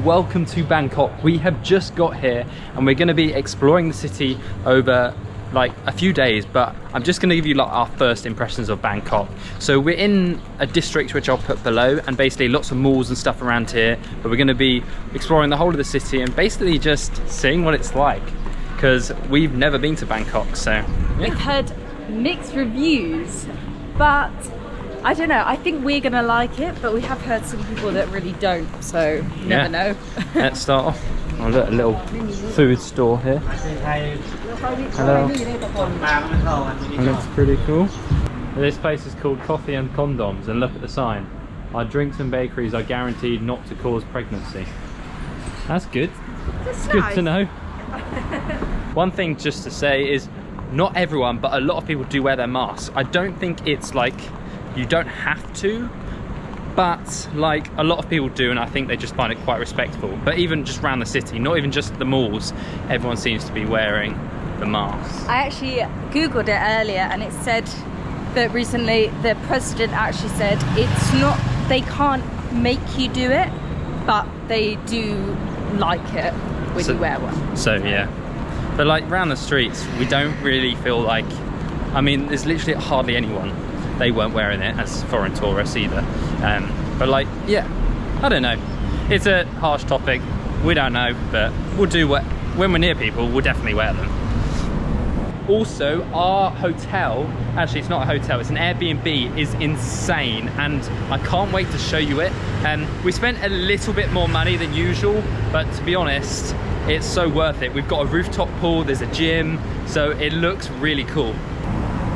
welcome to Bangkok. We have just got here and we're going to be exploring the city over like a few days, but I'm just going to give you like our first impressions of Bangkok. So we're in a district which I'll put below, and basically lots of malls and stuff around here, but we're going to be exploring the whole of the city and basically just seeing what it's like, because we've never been to Bangkok. So yeah. We've heard mixed reviews, but I don't know, I think we're gonna like it, but we have heard some people that really don't, so you never know. Let's start off. Oh look, a little food store here. Hello. That looks pretty cool. This place is called Coffee and Condoms, and look at the sign. Our drinks and bakeries are guaranteed not to cause pregnancy. That's good. It's nice. Good to know. One thing just to say is, not everyone, but a lot of people do wear their masks. I don't think it's like, you don't have to, but like a lot of people do, and I think they just find it quite respectful. But even just around the city, not even just the malls, everyone seems to be wearing the masks. I actually googled it earlier and it said that recently the president actually said it's not, they can't make you do it, but they do like it when you wear one. So yeah, but like around the streets we don't really feel like, I mean there's literally hardly anyone. They weren't wearing it as foreign tourists either. But like, yeah, I don't know. It's a harsh topic. We don't know, but we'll do what, when we're near people, we'll definitely wear them. Also, our hotel, actually it's not a hotel, it's an Airbnb, is insane, and I can't wait to show you it. We spent a little bit more money than usual, but to be honest, it's so worth it. We've got a rooftop pool, there's a gym, so it looks really cool.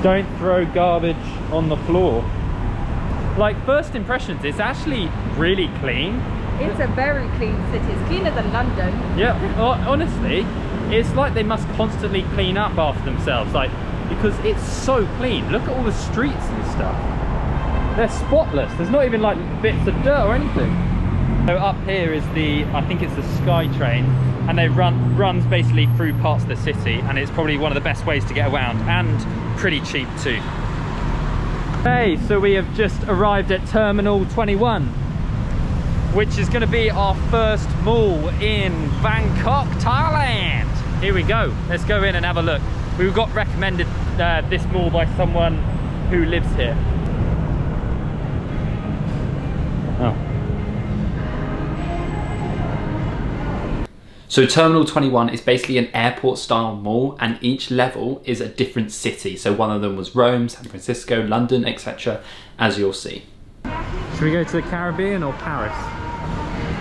Don't throw garbage on the floor. Like, first impressions, it's actually really clean. It's a very clean city. It's cleaner than London. Yeah, honestly, it's like they must constantly clean up after themselves, like, because it's so clean. Look at all the streets and stuff. They're spotless. There's not even like bits of dirt or anything. So up here is the, I think it's the Sky Train, and they runs basically through parts of the city, and it's probably one of the best ways to get around, and pretty cheap too. Okay, so we have just arrived at Terminal 21, which is going to be our first mall in Bangkok, Thailand. Here we go. Let's go in and have a look. We got recommended this mall by someone who lives here. Oh. So Terminal 21 is basically an airport style mall, and each level is a different city. So one of them was Rome, San Francisco, London, etc., as you'll see. Should we go to the Caribbean or Paris?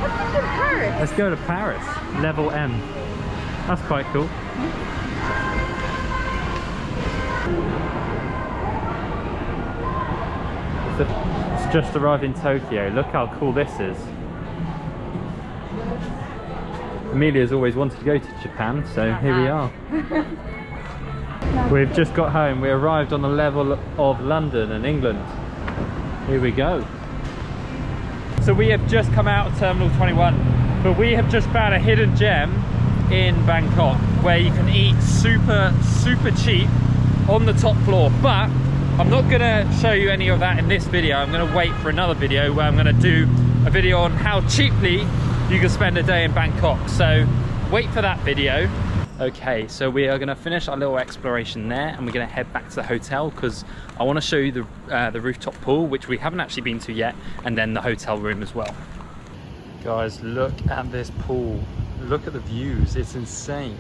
What's in Paris? Let's go to Paris, level M. That's quite cool. It's just arrived in Tokyo. Look how cool this is. Amelia's always wanted to go to Japan, so here we are. We've just got home. We arrived on the level of London and England. Here we go. So we have just come out of Terminal 21, but we have just found a hidden gem in Bangkok where you can eat super cheap on the top floor. But I'm not gonna show you any of that in this video. I'm gonna wait for another video where I'm gonna do a video on how cheaply you can spend a day in Bangkok, so wait for that video. Okay, so we are going to finish our little exploration there, and we're going to head back to the hotel because I want to show you the rooftop pool, which we haven't actually been to yet, and then the hotel room as well. Guys, look at this pool. Look at the views. It's insane.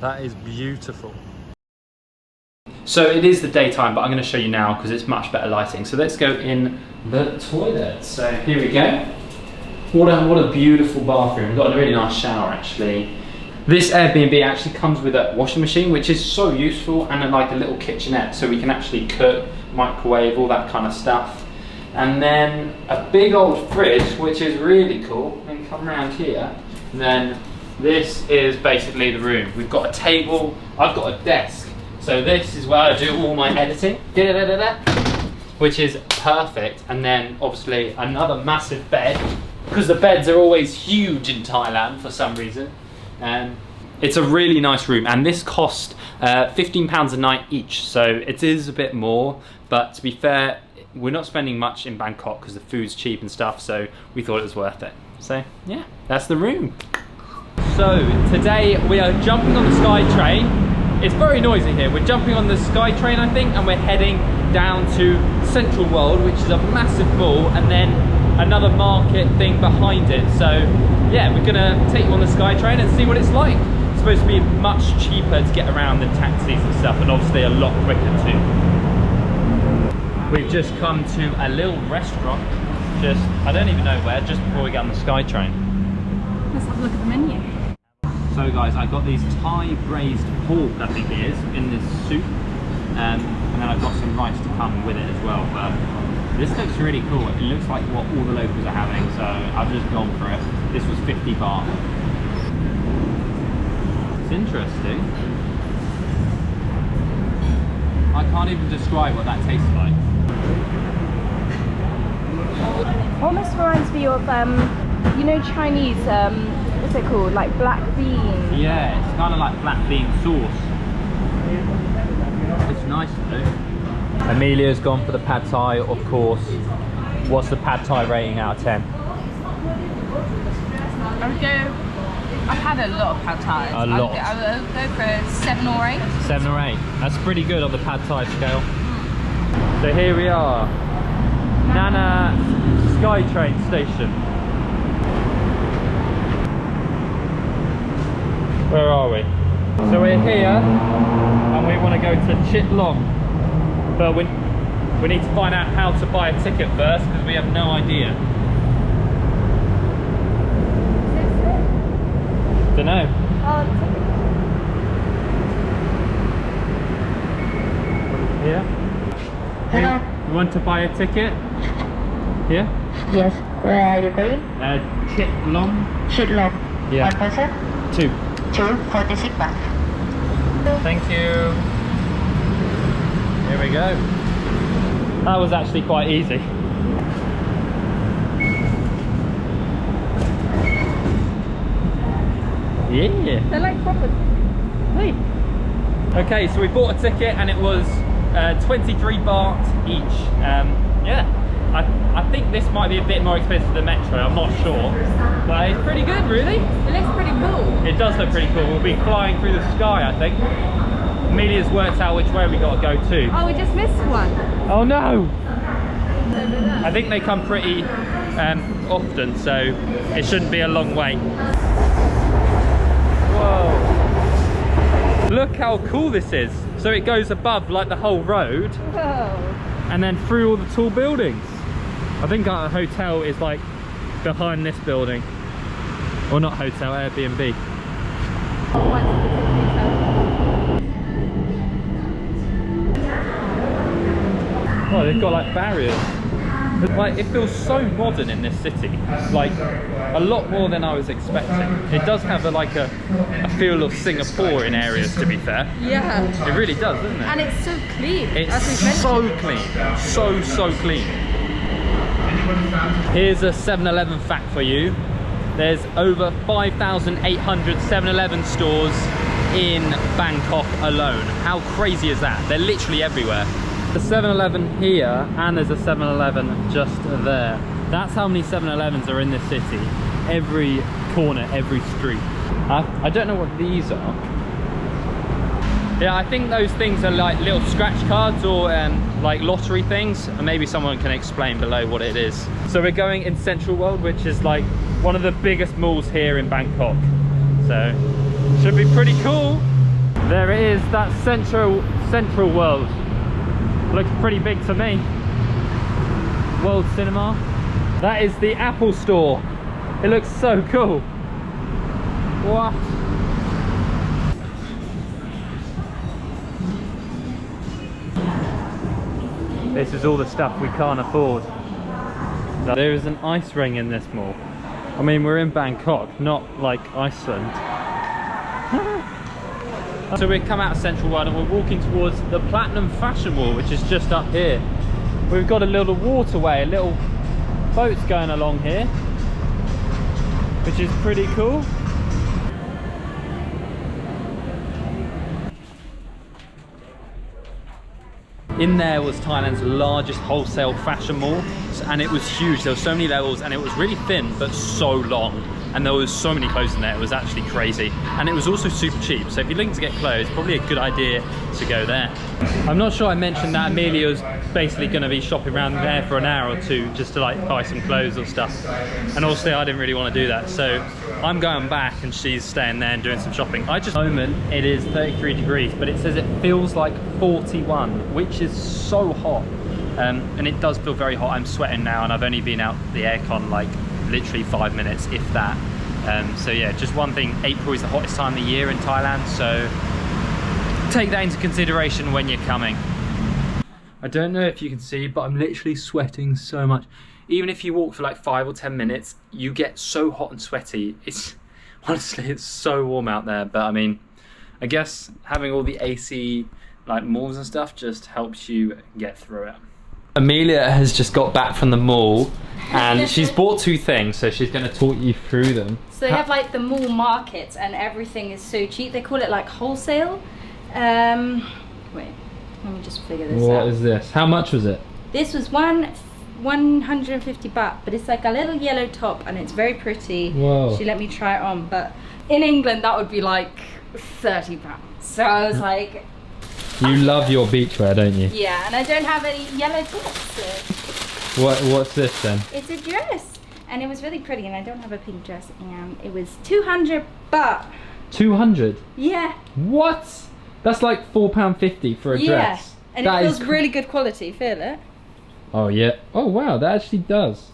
That is beautiful. So it is the daytime, but I'm going to show you now because it's much better lighting. So let's go in the toilet. So here we go. What a beautiful bathroom. We've got a really nice shower actually. This Airbnb actually comes with a washing machine, which is so useful, and like a little kitchenette, so we can actually cook, microwave, all that kind of stuff. And then a big old fridge, which is really cool. And come around here, and then this is basically the room. We've got a table, I've got a desk. So this is where I do all my editing, which is perfect. And then obviously another massive bed, because the beds are always huge in Thailand for some reason. It's a really nice room, and this cost £15 a night each, so it is a bit more, but to be fair, we're not spending much in Bangkok because the food's cheap and stuff, so we thought it was worth it. So yeah, that's the room. So today we are jumping on the Sky Train. It's very noisy here. We're jumping on the Sky Train, I think, and we're heading down to Central World, which is a massive mall, and then another market thing behind it. So yeah, we're gonna take you on the Sky Train and see what it's like. It's supposed to be much cheaper to get around than taxis and stuff, and obviously a lot quicker too. We've just come to a little restaurant, just, I don't even know where, just before we get on the Sky Train. Let's have a look at the menu. So guys, I got these Thai braised pork, I think it is, in this soup. And then I've got some rice to come with it as well. But this looks really cool. It looks like what all the locals are having, so I've just gone for it. This was 50 baht. It's interesting. I can't even describe what that tastes like. Almost reminds me of, you know, Chinese, what's it called? Like black bean. Yeah, it's kind of like black bean sauce. It's nice though. Amelia's gone for the pad thai, of course. What's the pad thai rating out of 10? I've had a lot of pad thai. A lot. I would go for 7 or 8. 7 or 8. That's pretty good on the pad thai scale. So here we are, Nana SkyTrain station. Where are we? So we're here and we want to go to Chitlong, but we need to find out how to buy a ticket first because we have no idea. Don't know. Yeah. Hello. You want to buy a ticket? Yeah? Yes. Where are you going? Chitlong. Chitlong. Yeah. 1 person? 2. 246 baht. Thank you. Here we go. That was actually quite easy. Yeah. They're like proper. Hey. Okay, so we bought a ticket and it was 23 baht each. Yeah, I think this might be a bit more expensive than Metro, I'm not sure. But it's pretty good, really. It looks pretty cool. It does look pretty cool. We'll be flying through the sky, I think. Amelia's worked out which way we got to go to. Oh, we just missed one. Oh no! I think they come pretty often, so it shouldn't be a long wait. Whoa! Look how cool this is. So it goes above like the whole road. Whoa. And then through all the tall buildings. I think our hotel is like behind this building. Or not hotel, Airbnb. Oh, they've got like barriers. Like, it feels so modern in this city. Like, a lot more than I was expecting. It does have a feel of Singapore in areas, to be fair. Yeah. It really does, doesn't it? And it's so clean. It's so clean. So clean. Here's a 7-Eleven fact for you. There's over 5,800 7-Eleven stores in Bangkok alone. How crazy is that? They're literally everywhere. There's a 7-Eleven here and there's a 7-Eleven just there. That's how many 7-Elevens are in this city. Every corner, every street. I don't know what these are. Yeah, I think those things are like little scratch cards or like lottery things. And maybe someone can explain below what it is. So we're going in Central World, which is like one of the biggest malls here in Bangkok. So should be pretty cool. There it is, that's Central World. Looks pretty big to me. World Cinema. That is the Apple store. It looks so cool. What? This is all the stuff we can't afford. There is an ice ring in this mall. I mean, we're in Bangkok, not like Iceland. So we've come out of Central World and we're walking towards the Platinum Fashion Wall, which is just up here. We've got a little waterway, a little boats going along here, which is pretty cool. In there was Thailand's largest wholesale fashion mall, and it was huge. There were so many levels, and it was really thin but so long, and there was so many clothes in there. It was actually crazy, and it was also super cheap. So if you're looking to get clothes, probably a good idea to go there. I'm not sure I mentioned that Amelia was basically going to be shopping around there for an hour or two just to like buy some clothes or stuff, and also I didn't really want to do that, so I'm going back and she's staying there and doing some shopping. At the moment it is 33 degrees, but it says it feels like 41, which is so hot, and it does feel very hot. I'm sweating now, and I've only been out the aircon like literally 5 minutes, if that. So yeah, just one thing, April is the hottest time of the year in Thailand, so take that into consideration when you're coming. I don't know if you can see, but I'm literally sweating so much. Even if you walk for like 5 or 10 minutes, you get so hot and sweaty. It's honestly, it's so warm out there. But I mean, I guess having all the AC like malls and stuff just helps you get through it. Amelia has just got back from the mall and she's bought 2 things, so she's going to talk you through them. So they have like the mall markets and everything is so cheap. They call it like wholesale. Wait, let me just figure this out. What is this? How much was it? This was 150 baht, but it's like a little yellow top and it's very pretty. Whoa. She let me try it on, but in England that would be like 30 pounds. So I was like... You love your beachwear, don't you? Yeah, and I don't have any yellow tops. So. What's this then? It's a dress, and it was really pretty, and I don't have a pink dress, and it was 200 baht. 200? Yeah. What? That's like £4.50 for a dress. And it feels really good quality, feel it? Oh yeah. Oh wow, that actually does.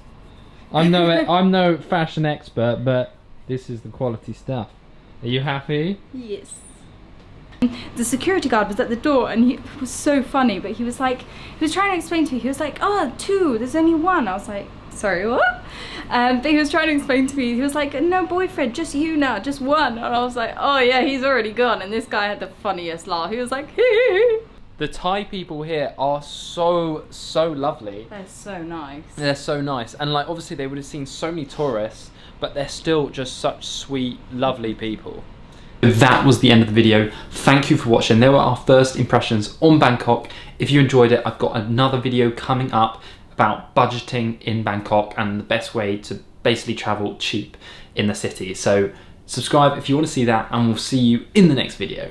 I'm no fashion expert, but this is the quality stuff. Are you happy? Yes. The security guard was at the door and he was so funny, but he was trying to explain to me, he was like, oh, 2, there's only 1. I was like, sorry, what? But he was trying to explain to me, he was like, no boyfriend, just you now, just 1. And I was like, oh yeah, he's already gone. And this guy had the funniest laugh. He was like, hee. The Thai people here are so lovely. They're so nice. They're so nice, and like obviously they would have seen so many tourists, but they're still just such sweet, lovely people. That was the end of the video. Thank you for watching. There were our first impressions on Bangkok. If you enjoyed it, I've got another video coming up about budgeting in Bangkok and the best way to basically travel cheap in the city. So subscribe if you want to see that, and we'll see you in the next video.